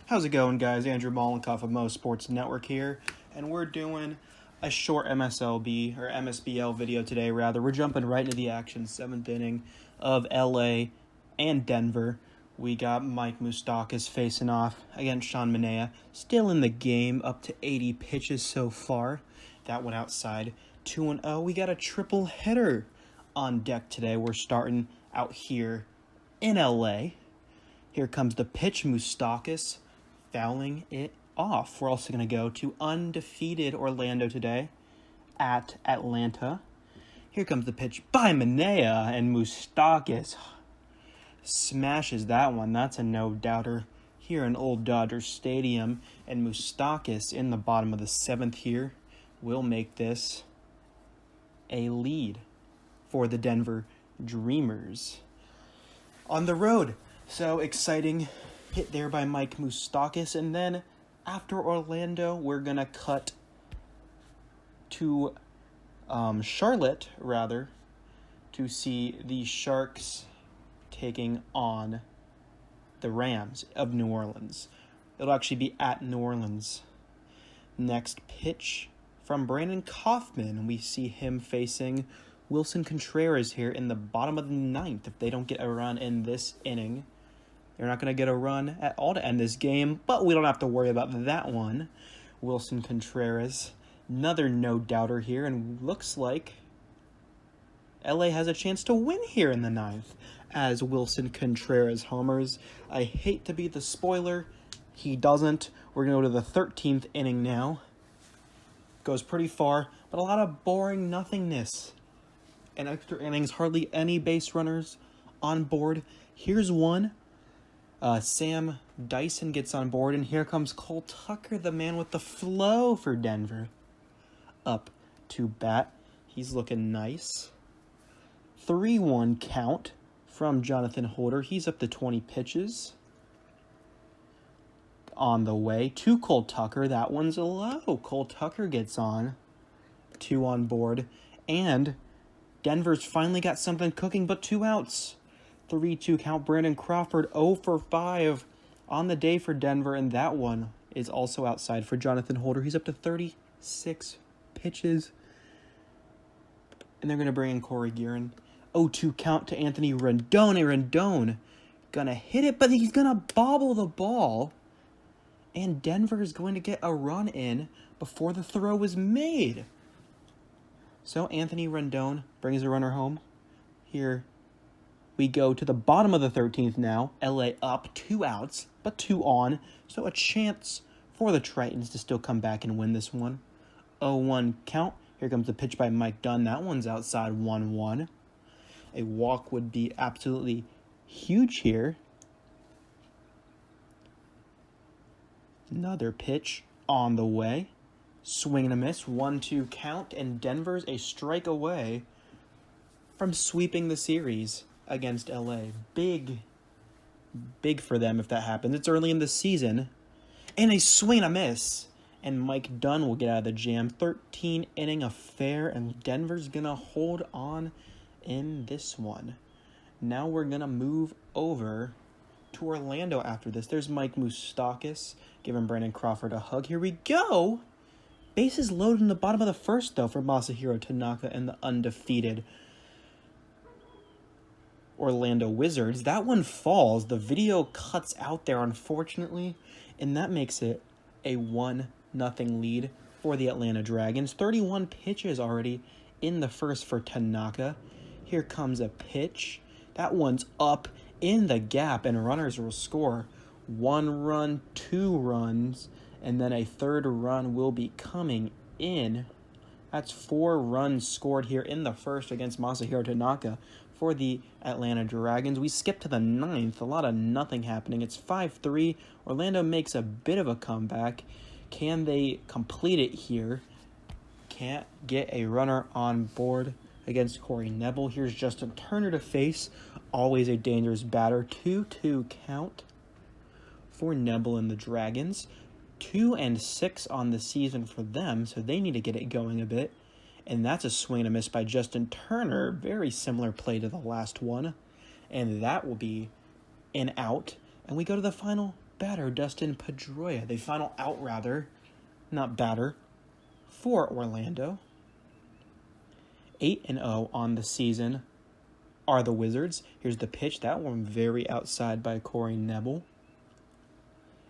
How's it going, guys? Andrew Mollenkoff of Mo Sports Network here, and we're doing a short MSBL video today, rather. We're jumping right into the action, 7th inning of LA and Denver. We got Mike Moustakas facing off against Sean Manaea. Still in the game, up to 80 pitches so far. That went outside 2-0. We got a triple header on deck today. We're starting out here in LA. Here comes the pitch, Moustakas fouling it off. We're also going to go to undefeated Orlando today at Atlanta. Here comes the pitch by Manaea, and Moustakas smashes that one. That's a no-doubter here in Old Dodger Stadium. And Moustakas in the bottom of the 7th here will make this a lead for the Denver Dreamers. On the road, so exciting hit there by Mike Moustakas. And then after Orlando, we're going to cut to Charlotte, to see the Sharks taking on the Rams of New Orleans. It'll actually be at New Orleans. Next pitch from Brandon Kaufman. We see him facing Wilson Contreras here in the bottom of the 9th. If they don't get a run in this inning, they're not going to get a run at all to end this game, but we don't have to worry about that one. Wilson Contreras, another no-doubter here, and looks like LA has a chance to win here in the 9th as Wilson Contreras homers. I hate to be the spoiler. He doesn't. We're going to go to the 13th inning now. Goes pretty far, but a lot of boring nothingness. In extra innings, hardly any base runners on board. Here's one. Sam Dyson gets on board, and here comes Cole Tucker, the man with the flow for Denver. Up to bat. He's looking nice. 3-1 count from Jonathan Holder. He's up to 20 pitches. On the way to Cole Tucker. That one's low. Cole Tucker gets on. 2 on board. And Denver's finally got something cooking, but 2 outs. 3-2 count. Brandon Crawford 0 for 5 on the day for Denver, and that one is also outside for Jonathan Holder. He's up to 36 pitches. And they're going to bring in Corey Guerin. 0-2 count to Anthony Rendon. Rendon going to hit it, but he's going to bobble the ball. And Denver is going to get a run in before the throw is made. So Anthony Rendon brings a runner home. Here we go to the bottom of the 13th now. LA up 2 outs, but 2 on. So a chance for the Tritons to still come back and win this one. 0-1 count. Here comes the pitch by Mike Dunn. That one's outside 1-1. A walk would be absolutely huge here. Another pitch on the way. Swing and a miss. 1-2 count. And Denver's a strike away from sweeping the series against LA. Big for them if that happens. It's early in the season. And a swing and a miss. And Mike Dunn will get out of the jam. 13-inning affair. And Denver's going to hold on in this one. Now we're going to move over to Orlando after this. There's Mike Moustakas giving Brandon Crawford a hug. Here we go. Bases loaded in the bottom of the 1st, though, for Masahiro Tanaka and the undefeated Orlando Wizards. That one falls. The video cuts out there, unfortunately, and that makes it a 1-0 lead for the Atlanta Dragons. 31 pitches already in the 1st for Tanaka. Here comes a pitch. That one's up in the gap, and runners will score. 1 run, 2 runs, and then a 3rd run will be coming in. That's 4 runs scored here in the 1st against Masahiro Tanaka for the Atlanta Dragons. We skip to the 9th. A lot of nothing happening. It's 5-3. Orlando makes a bit of a comeback. Can they complete it here? Can't get a runner on board against Corey Neville. Here's Justin Turner to face. Always a dangerous batter. 2-2 count for Neville and the Dragons. 2-6 on the season for them, so they need to get it going a bit. And that's a swing and a miss by Justin Turner. Very similar play to the last one. And that will be an out. And we go to the final batter, Dustin Pedroia. The final out, rather, not batter, for Orlando. 8-0 on the season are the Wizards. Here's the pitch. That one very outside by Corey Nebel.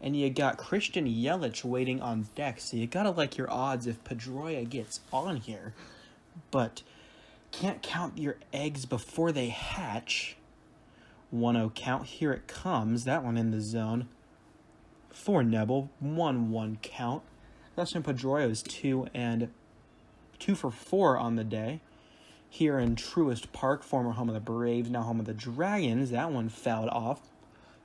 And you got Christian Yelich waiting on deck. So you got to like your odds if Pedroia gets on here. But can't count your eggs before they hatch. 1-0 count. Here it comes. That one in the zone for Nebel. 1-1 count. Dustin Pedroia is 2 for 4 on the day. Here in Truist Park, former home of the Braves, now home of the Dragons. That one fouled off.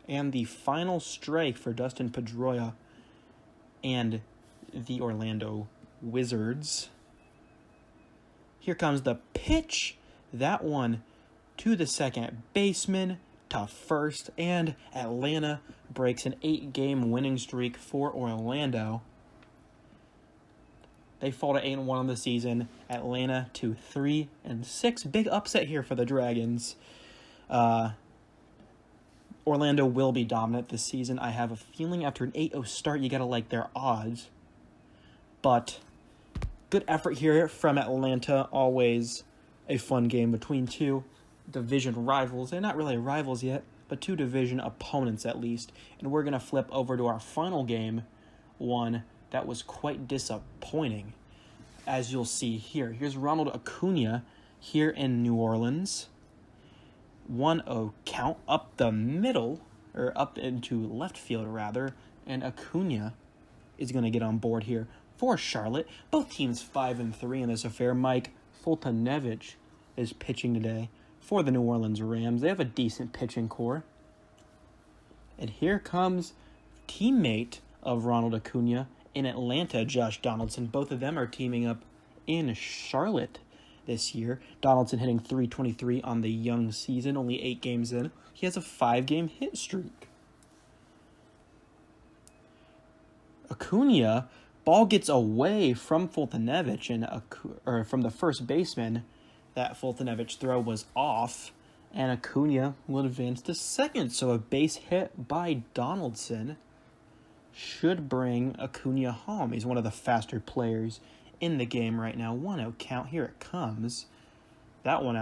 And the final strike for Dustin Pedroia and the Orlando Wizards. Here comes the pitch. That one to the second baseman, to first, and Atlanta breaks an 8-game winning streak for Orlando. They fall to 8-1 on the season. Atlanta to 3-6. Big upset here for the Dragons. Orlando will be dominant this season. I have a feeling after an 8-0 start, you got to like their odds. But good effort here from Atlanta. Always a fun game between two division rivals. They're not really rivals yet, but two division opponents at least. And we're going to flip over to our final game, one that was quite disappointing, as you'll see here. Here's Ronald Acuna here in New Orleans. 1-0 count up the middle, or up into left field rather, and Acuna is going to get on board here for Charlotte. Both teams 5-3 in this affair. Mike Fultonevich is pitching today for the New Orleans Rams. They have a decent pitching core. And here comes teammate of Ronald Acuna in Atlanta, Josh Donaldson. Both of them are teaming up in Charlotte this year. Donaldson hitting .323 on the young season, only 8 games in. He has a 5-game hit streak. Acuna, ball gets away from Fultonevich, and from the first baseman. That Fultonevich throw was off, and Acuna will advance to second. So a base hit by Donaldson should bring Acuna home. He's one of the faster players in the game right now. 1-0 count. Here it comes. That one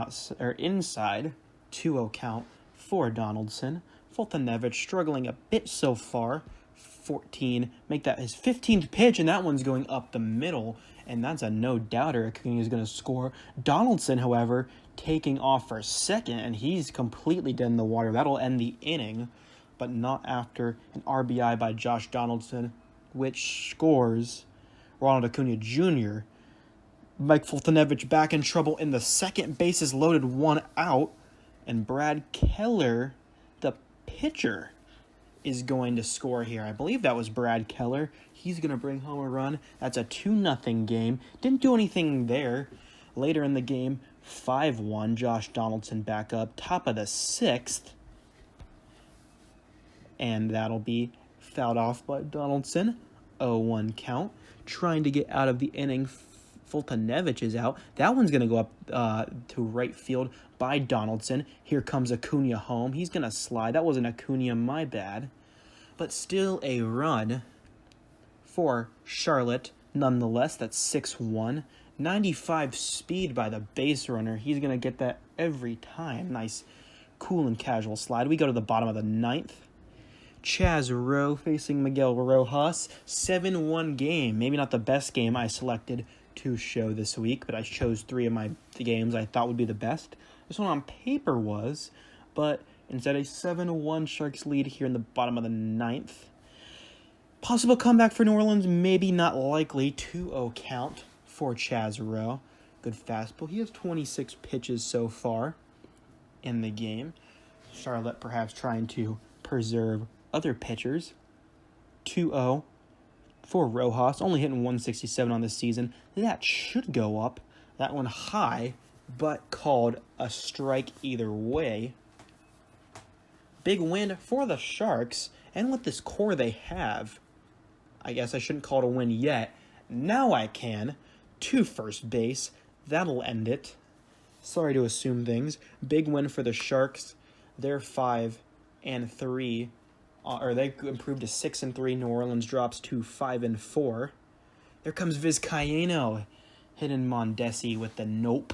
inside. 2-0 count for Donaldson. Fultonevich struggling a bit so far. 14. Make that his 15th pitch, and that one's going up the middle, and that's a no-doubter. Acuna is going to score. Donaldson, however, taking off for second, and he's completely dead in the water. That'll end the inning, but not after an RBI by Josh Donaldson, which scores Ronald Acuna Jr. Mike Fultonevich back in trouble in the second. Bases loaded, 1 out. And Brad Keller, the pitcher, is going to score here. I believe that was Brad Keller. He's going to bring home a run. That's a 2-0 game. Didn't do anything there. Later in the game, 5-1. Josh Donaldson back up. Top of the 6th. And that'll be fouled off by Donaldson. 0-1 count. Trying to get out of the inning. Fultonevich is out. That one's going to go up to right field by Donaldson. Here comes Acuna home. He's going to slide. That wasn't Acuna, my bad. But still a run for Charlotte. Nonetheless, that's 6-1. 95 speed by the base runner. He's going to get that every time. Nice, cool and casual slide. We go to the bottom of the 9th. Chaz Rowe facing Miguel Rojas. 7-1 game. Maybe not the best game I selected to show this week, but I chose 3 of the games I thought would be the best. This one on paper was, but instead a 7-1 Sharks lead here in the bottom of the 9th. Possible comeback for New Orleans, maybe not likely. 2-0 count for Chaz Rowe. Good fastball. He has 26 pitches so far in the game. Charlotte perhaps trying to preserve other pitchers. 2-0 for Rojas, only hitting 167 on this season. That should go up. That one high, but called a strike either way. Big win for the Sharks, and with this core they have, I guess I shouldn't call it a win yet. Now I can. To first base. That'll end it. Sorry to assume things. Big win for the Sharks. They're 5-3 or they improved to 6-3. New Orleans drops to 5-4. There comes Vizcaíno hitting Mondesi with the nope.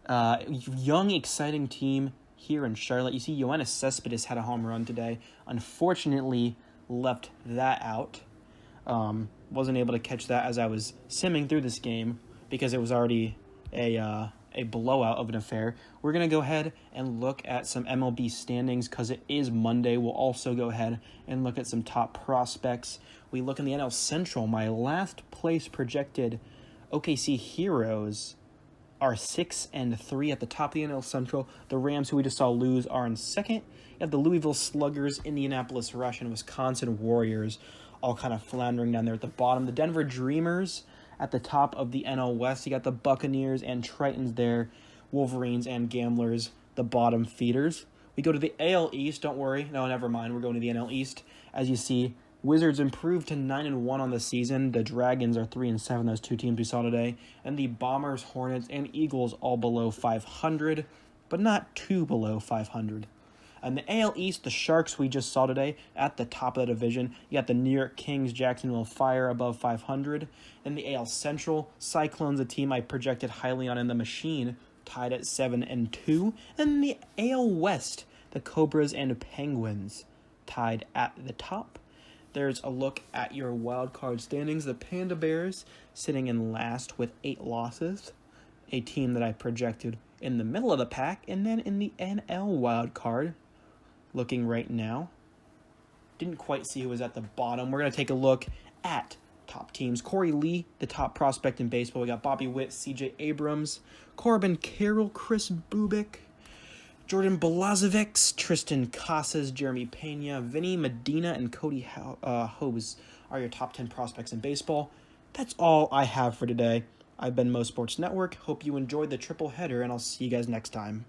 Young, exciting team here in Charlotte. You see, Yoenis Cespedes had a home run today. Unfortunately, left that out. Wasn't able to catch that as I was simming through this game because it was already a blowout of an affair. We're going to go ahead and look at some MLB standings because it is Monday. We'll also go ahead and look at some top prospects. We look in the NL Central. My last place projected OKC Heroes are 6-3 at the top of the NL Central. The Rams, who we just saw lose, are in second. You have the Louisville Sluggers, Indianapolis Rush, and Wisconsin Warriors all kind of floundering down there at the bottom. The Denver Dreamers at the top of the NL West. You got the Buccaneers and Tritons there, Wolverines and Gamblers, the bottom feeders. We go to the AL East. Don't worry. No, never mind. We're going to the NL East. As you see, Wizards improved to 9-1 on the season. The Dragons are 3-7, those two teams we saw today. And the Bombers, Hornets, and Eagles all below 500, but not too below 500. And the AL East, the Sharks we just saw today at the top of the division. You got the New York Kings, Jacksonville Fire above 500. And the AL Central, Cyclones, a team I projected highly on in the machine, tied at 7-2. And the AL West, the Cobras and Penguins, tied at the top. There's a look at your wild card standings. The Panda Bears sitting in last with 8 losses, a team that I projected in the middle of the pack. And then in the NL wild card, looking right now, didn't quite see who was at the bottom. We're going to take a look at top teams. Corey Lee, the top prospect in baseball. We got Bobby Witt, C.J. Abrams, Corbin Carroll, Chris Bubik, Jordan Balazovic, Tristan Casas, Jeremy Pena, Vinny Medina, and Cody Hose are your top 10 prospects in baseball. That's all I have for today. I've been Mo Sports Network. Hope you enjoyed the triple header, and I'll see you guys next time.